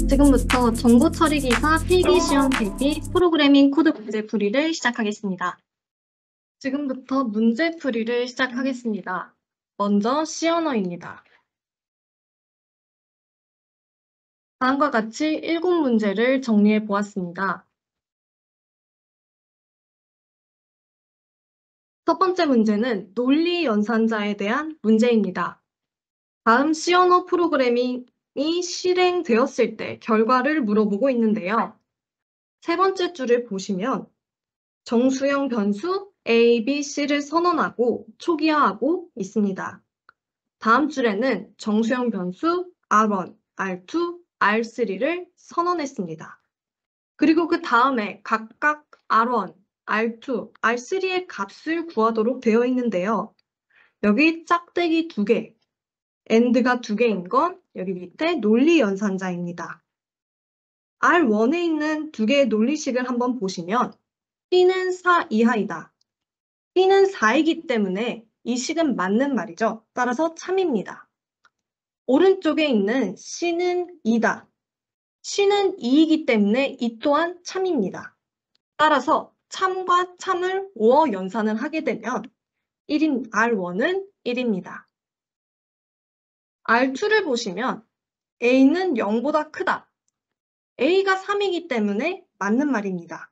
지금부터 정보 처리 기사 필기 시험 대비 프로그래밍 코드 문제 풀이를 시작하겠습니다. 지금부터 문제 풀이를 시작하겠습니다. 먼저 C 언어입니다. 다음과 같이 7문제를 정리해 보았습니다. 첫 번째 문제는 논리 연산자에 대한 문제입니다. 다음 C 언어 프로그래밍이 실행되었을 때 결과를 물어보고 있는데요. 세 번째 줄을 보시면 정수형 변수 A, B, C를 선언하고 초기화하고 있습니다. 다음 줄에는 정수형 변수 R1, R2, R3를 선언했습니다. 그리고 그 다음에 각각 R1, R2, R3의 값을 구하도록 되어 있는데요. 여기 짝대기 2개, AND가 2개인 건 여기 밑에 논리 연산자입니다. R1에 있는 2개의 논리식을 한번 보시면 B는 4 이하이다. B는 4이기 때문에 이 식은 맞는 말이죠. 따라서 참입니다. 오른쪽에 있는 C는 2다. C는 2이기 때문에 이 또한 참입니다. 따라서 참과 참을 5어 연산을 하게 되면 R1은 1입니다. R2를 보시면 A는 0보다 크다. A가 3이기 때문에 맞는 말입니다.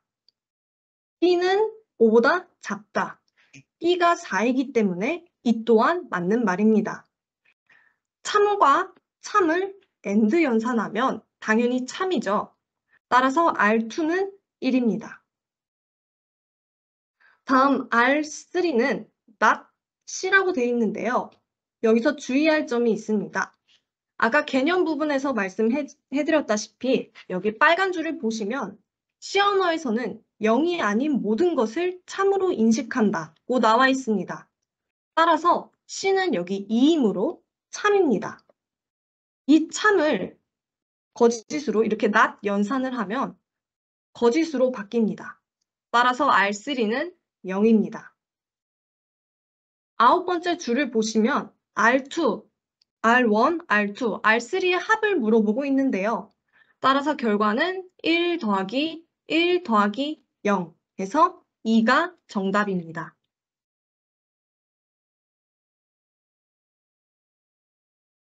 B는 5보다 작다. B가 4이기 때문에 이 또한 맞는 말입니다. 참과 참을 AND 연산하면 당연히 참이죠. 따라서 R2는 1입니다. 다음 R3는 not C라고 되어 있는데요. 여기서 주의할 점이 있습니다. 아까 개념 부분에서 말씀해드렸다시피 여기 빨간 줄을 보시면 C 언어에서는 0이 아닌 모든 것을 참으로 인식한다고 나와 있습니다. 따라서 C는 여기 2이므로 참입니다. 이 참을 거짓으로 이렇게 not 연산을 하면 거짓으로 바뀝니다. 따라서 R3는 0입니다. 아홉 번째 줄을 보시면 R2, R1, R2, R3의 합을 물어보고 있는데요. 따라서 결과는 1 더하기 1 더하기 0 해서 2가 정답입니다.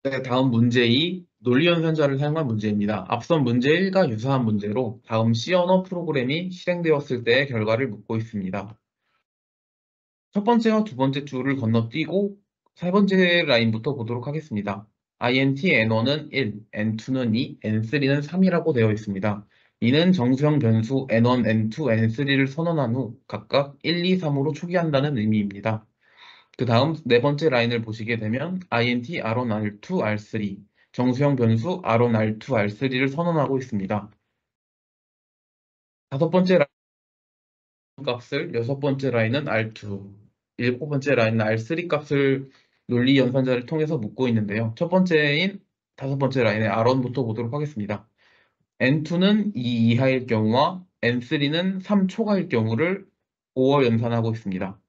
네, 다음 문제 2, 논리연산자를 사용한 문제입니다. 앞선 문제 1과 유사한 문제로 다음 C 언어 프로그램이 실행되었을 때의 결과를 묻고 있습니다. 첫 번째와 두 번째 줄을 건너뛰고 세 번째 라인부터 보도록 하겠습니다. int n1은 1, n2는 2, n3는 3이라고 되어 있습니다. 이는 정수형 변수 n1, n2, n3를 선언한 후 각각 1, 2, 3으로 초기한다는 의미입니다. 그 다음 네 번째 라인을 보시게 되면 int r1, r2, r3 정수형 변수 r1, r2, r3를 선언하고 있습니다. 다섯 번째 라인 값을 여섯 번째 라인은 r2, 일곱 번째 라인은 r3 값을 논리 연산자를 통해서 묻고 있는데요. 첫 번째인 다섯 번째 라인의 r1부터 보도록 하겠습니다. n2는 2 이하일 경우와 n3는 3 초과일 경우를 5어 연산하고 있습니다.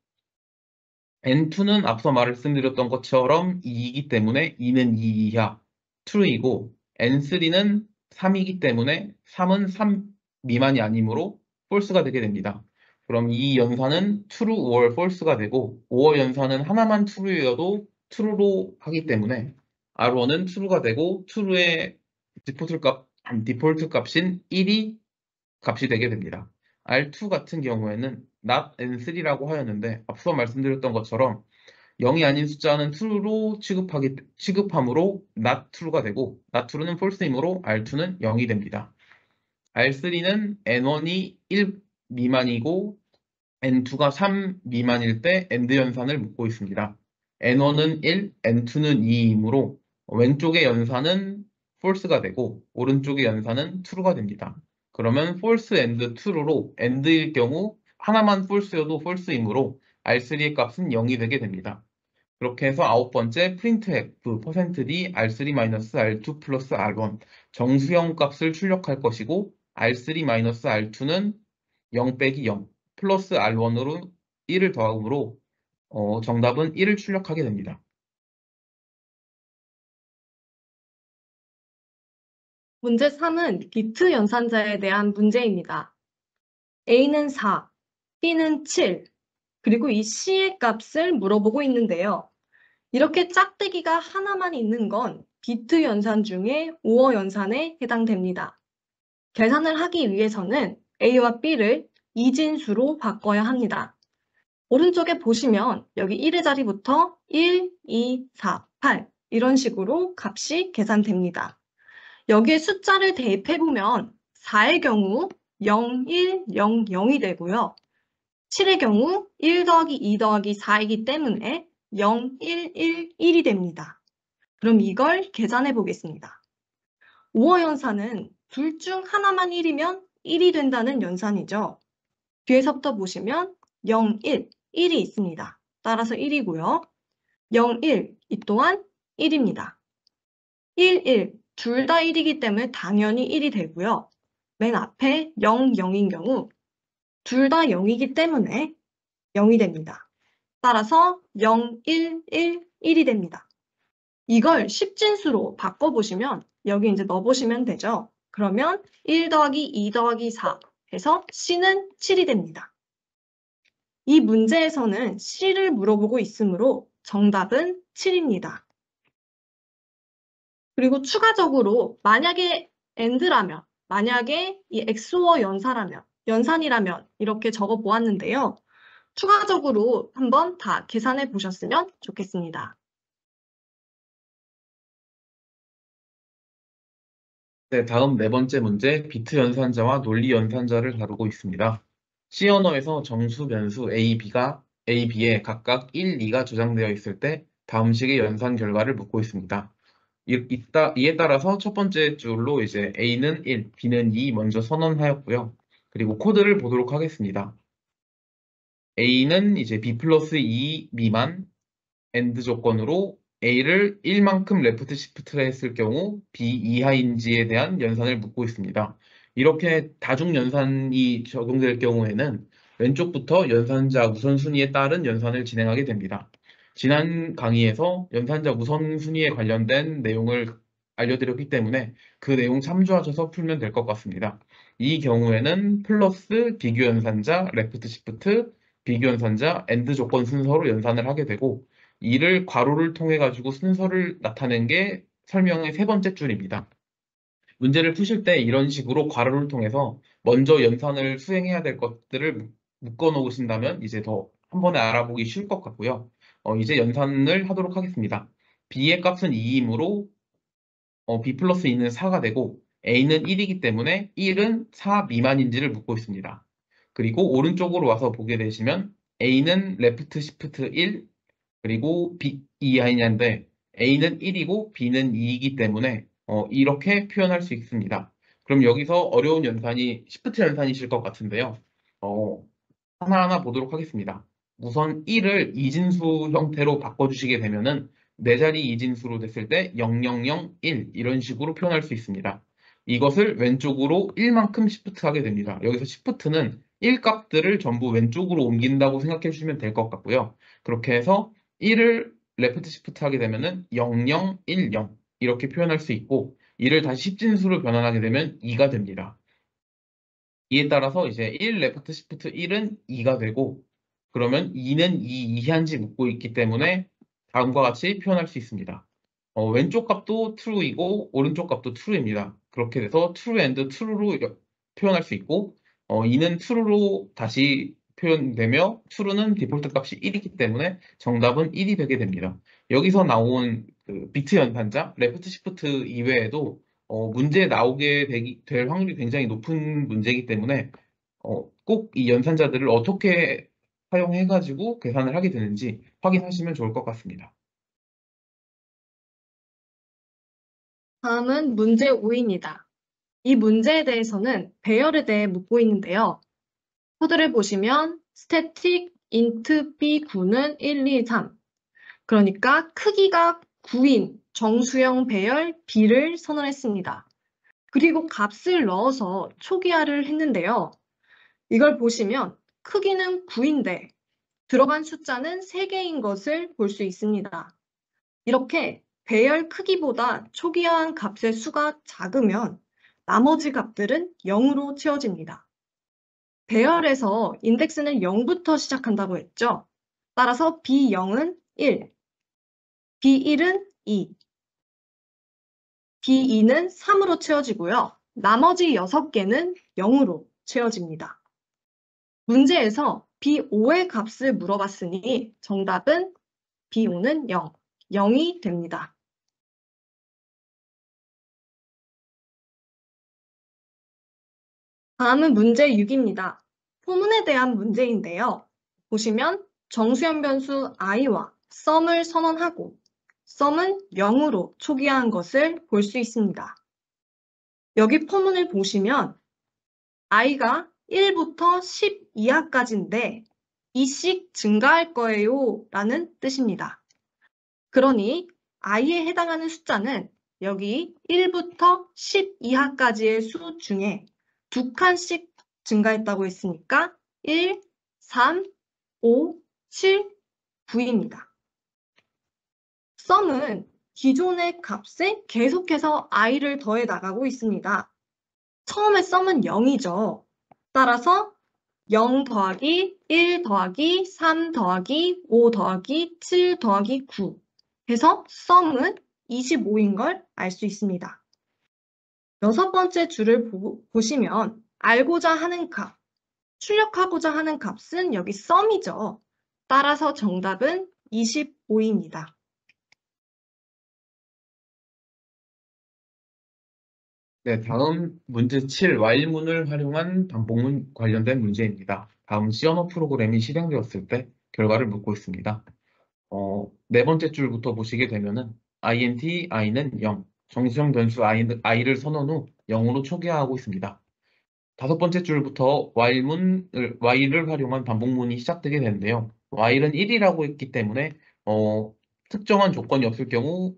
N2는 앞서 말씀드렸던 것처럼 2이기 때문에 2는 2 이하, true이고 N3는 3이기 때문에 3은 3 미만이 아니므로 false가 되게 됩니다. 그럼 이 연산은 true or false가 되고 5어 연산은 하나만 true여도 true로 하기 때문에 R1은 true가 되고 true의 디폴트 값인 1이 값이 되게 됩니다. R2 같은 경우에는 not n3라고 하였는데 앞서 말씀드렸던 것처럼 0이 아닌 숫자는 true로 취급함으로 not true가 되고 not true는 false이므로 R2는 0이 됩니다. R3는 N1이 1 미만이고 N2가 3 미만일 때 AND 연산을 묻고 있습니다. N1은 1, N2는 2이므로 왼쪽의 연산은 false가 되고 오른쪽의 연산은 true가 됩니다. 그러면 false and true로 AND일 경우 하나만 false여도 false이므로 R3의 값은 0이 되게 됩니다. 그렇게 해서 아홉 번째 printf %d r3-r2 플러스 r1 정수형 값을 출력할 것이고 r3-r2는 0 빼기 0 플러스 r1으로 1을 더함으로 정답은 1을 출력하게 됩니다. 문제 3은 비트 연산자에 대한 문제입니다. A는 4, B는 7, 그리고 이 C의 값을 물어보고 있는데요. 이렇게 짝대기가 하나만 있는 건 비트 연산 중에 5어 연산에 해당됩니다. 계산을 하기 위해서는 A와 B를 이진수로 바꿔야 합니다. 오른쪽에 보시면 여기 1의 자리부터 1, 2, 4, 8 이런 식으로 값이 계산됩니다. 여기에 숫자를 대입해보면 4의 경우 0, 1, 0, 0이 되고요. 7의 경우 1 더하기 2 더하기 4이기 때문에 0, 1, 1, 1이 됩니다. 그럼 이걸 계산해 보겠습니다. 5어 연산은 둘 중 하나만 1이면 1이 된다는 연산이죠. 뒤에서부터 보시면 0, 1, 1이 있습니다. 따라서 1이고요. 0, 1, 이 또한 1입니다. 1, 1, 둘 다 1이기 때문에 당연히 1이 되고요. 맨 앞에 0, 0인 경우 둘 다 0이기 때문에 0이 됩니다. 따라서 0, 1, 1, 1이 됩니다. 이걸 십진수로 바꿔보시면 여기 이제 넣어보시면 되죠. 그러면 1 더하기 2 더하기 4 해서 C는 7이 됩니다. 이 문제에서는 C를 물어보고 있으므로 정답은 7입니다. 그리고 추가적으로 만약에 AND라면, 만약에 이 XOR 연산이라면 이렇게 적어 보았는데요. 추가적으로 한번 다 계산해 보셨으면 좋겠습니다. 네, 다음 네 번째 문제, 비트 연산자와 논리 연산자를 다루고 있습니다. C 언어에서 정수, 변수 A, B에 각각 1, 2가 저장되어 있을 때 다음 식의 연산 결과를 묻고 있습니다. 이에 따라서 첫 번째 줄로 이제 A는 1, B는 2 먼저 선언하였고요. 그리고 코드를 보도록 하겠습니다. A는 이제 B 플러스 2 미만 AND 조건으로 A를 1만큼 레프트 시프트를 했을 경우 B 이하인지에 대한 연산을 묻고 있습니다. 이렇게 다중 연산이 적용될 경우에는 왼쪽부터 연산자 우선순위에 따른 연산을 진행하게 됩니다. 지난 강의에서 연산자 우선순위에 관련된 내용을 알려드렸기 때문에 그 내용 참조하셔서 풀면 될 것 같습니다. 이 경우에는 플러스 비교 연산자, 레프트 시프트, 비교 연산자, AND 조건 순서로 연산을 하게 되고 이를 괄호를 통해 가지고 순서를 나타낸 게 설명의 세 번째 줄입니다. 문제를 푸실 때 이런 식으로 괄호를 통해서 먼저 연산을 수행해야 될 것들을 묶어 놓으신다면 이제 더 한 번에 알아보기 쉬울 것 같고요. 이제 연산을 하도록 하겠습니다. B의 값은 2이므로 B 플러스 2는 4가 되고 A는 1이기 때문에 1은 4 미만인지를 묻고 있습니다. 그리고 오른쪽으로 와서 보게 되시면 A는 레프트 시프트 1, 그리고 B, 이하인데 A는 1이고 B는 2이기 때문에 이렇게 표현할 수 있습니다. 그럼 여기서 어려운 연산이 시프트 연산이실 것 같은데요. 어, 하나하나 보도록 하겠습니다. 우선 1을 이진수 형태로 바꿔주시게 되면은 네 자리 이진수로 됐을 때 0001 이런 식으로 표현할 수 있습니다. 이것을 왼쪽으로 1만큼 시프트 하게 됩니다. 여기서 시프트는 1 값들을 전부 왼쪽으로 옮긴다고 생각해 주시면 될 것 같고요. 그렇게 해서 1을 레프트 시프트 하게 되면은 0010 이렇게 표현할 수 있고 이를 다시 십진수로 변환하게 되면 2가 됩니다. 이에 따라서 이제 1 레프트 시프트 1은 2가 되고 그러면 2는 2 이하인지 묻고 있기 때문에 다음과 같이 표현할 수 있습니다. 왼쪽 값도 true이고 오른쪽 값도 true입니다. 그렇게 돼서 true and true로 표현할 수 있고 2는 true로 다시 표현되며 true는 디폴트 값이 1이기 때문에 정답은 1이 되게 됩니다. 여기서 나온 그 비트 연산자, 레프트 시프트 이외에도 문제에 나오게 될 확률이 굉장히 높은 문제이기 때문에 꼭 이 연산자들을 어떻게 사용해가지고 계산을 하게 되는지 확인하시면 좋을 것 같습니다. 다음은 문제 5입니다. 이 문제에 대해서는 배열에 대해 묻고 있는데요. 코드를 보시면 static int b9는 1, 2, 3. 그러니까 크기가 9인 정수형 배열 b를 선언했습니다. 그리고 값을 넣어서 초기화를 했는데요. 이걸 보시면 크기는 9인데 들어간 숫자는 3개인 것을 볼 수 있습니다. 이렇게 배열 크기보다 초기화한 값의 수가 작으면 나머지 값들은 0으로 채워집니다. 배열에서 인덱스는 0부터 시작한다고 했죠. 따라서 B0은 1, B1은 2, B2는 3으로 채워지고요. 나머지 6개는 0으로 채워집니다. 문제에서 B5의 값을 물어봤으니 정답은 B5는 0, 0이 됩니다. 다음은 문제 6입니다. 포문에 대한 문제인데요. 보시면 정수현 변수 i와 썸을 선언하고 썸은 0으로 초기화한 것을 볼 수 있습니다. 여기 포문을 보시면 i가 1부터 10 이하까지인데 2씩 증가할 거예요 라는 뜻입니다. 그러니 i에 해당하는 숫자는 여기 1부터 10 이하까지의 수 중에 2칸씩 증가했다고 했으니까 1, 3, 5, 7, 9입니다. 썸은 기존의 값에 계속해서 i를 더해 나가고 있습니다. 처음에 썸은 0이죠. 따라서 0 더하기 1 더하기 3 더하기 5 더하기 7 더하기 9 해서 썸은 25인 걸 알 수 있습니다. 6번째 줄을 보시면 알고자 하는 값, 출력하고자 하는 값은 여기 썸이죠. 따라서 정답은 25입니다. 네, 다음 문제 7, while문을 활용한 반복문 관련된 문제입니다. 다음 C 언어 프로그램이 실행되었을 때 결과를 묻고 있습니다. 네 번째 줄부터 보시게 되면은 int, i는 0, 정수형 변수 i를 선언 후 0으로 초기화하고 있습니다. 다섯 번째 줄부터 while를 활용한 반복문이 시작되게 되는데요. while은 1이라고 했기 때문에 특정한 조건이 없을 경우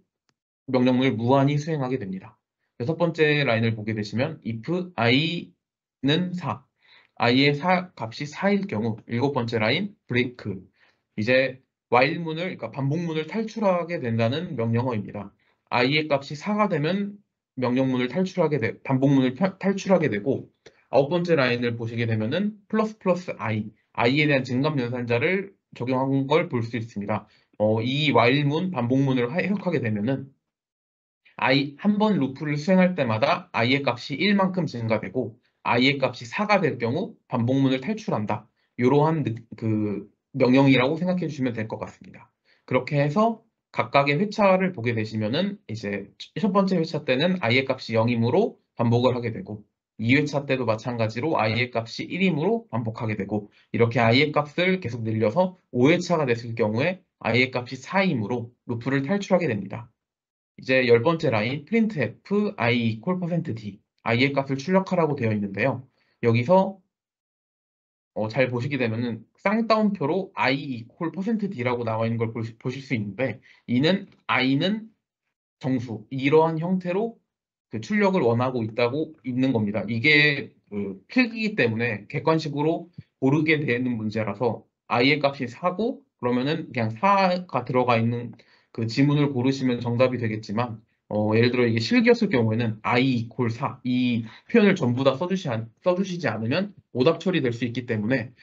명령문을 무한히 수행하게 됩니다. 여섯 번째 라인을 보게 되시면 if i는 4, i의 값이 4일 경우 일곱 번째 라인 break, 이제 while문을, 그러니까 반복문을 탈출하게 된다는 명령어입니다. i의 값이 4가 되면 반복문을 탈출하게 되고, 아홉 번째 라인을 보시게 되면은 플러스 i에 대한 증감 연산자를 적용한 걸 볼 수 있습니다. 이 while문 반복문을 해석하게 되면은 한 번 루프를 수행할 때마다 i의 값이 1만큼 증가되고 i의 값이 4가 될 경우 반복문을 탈출한다. 이러한 그 명령이라고 생각해 주시면 될 것 같습니다. 그렇게 해서 각각의 회차를 보게 되시면은 이제 첫 번째 회차 때는 i의 값이 0이므로 반복을 하게 되고 2회차 때도 마찬가지로 i의 값이 1이므로 반복하게 되고 이렇게 i의 값을 계속 늘려서 5회차가 됐을 경우에 i의 값이 4이므로 루프를 탈출하게 됩니다. 이제 열 번째 라인 printf i equal %d, i의 값을 출력하라고 되어 있는데요. 여기서 잘 보시게 되면은 쌍따옴표로 i equal %d라고 나와 있는 걸 보실 수 있는데 i는 정수, 이러한 형태로 그 출력을 원하고 있는 겁니다. 이게 그 필기이기 때문에 객관식으로 고르게 되는 문제라서 i의 값이 4고 그러면은 그냥 4가 들어가 있는 그 지문을 고르시면 정답이 되겠지만 예를 들어 이게 실기였을 경우에는 i equal 4, 이 표현을 전부 다 써주시지 않으면 오답 처리될 수 있기 때문에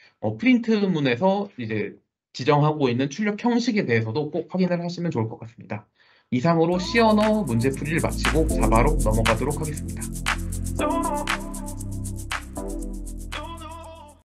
프린트문에서 이제 지정하고 있는 출력 형식에 대해서도 꼭 확인을 하시면 좋을 것 같습니다. 이상으로 C 언어 문제풀이를 마치고 자바로 넘어가도록 하겠습니다.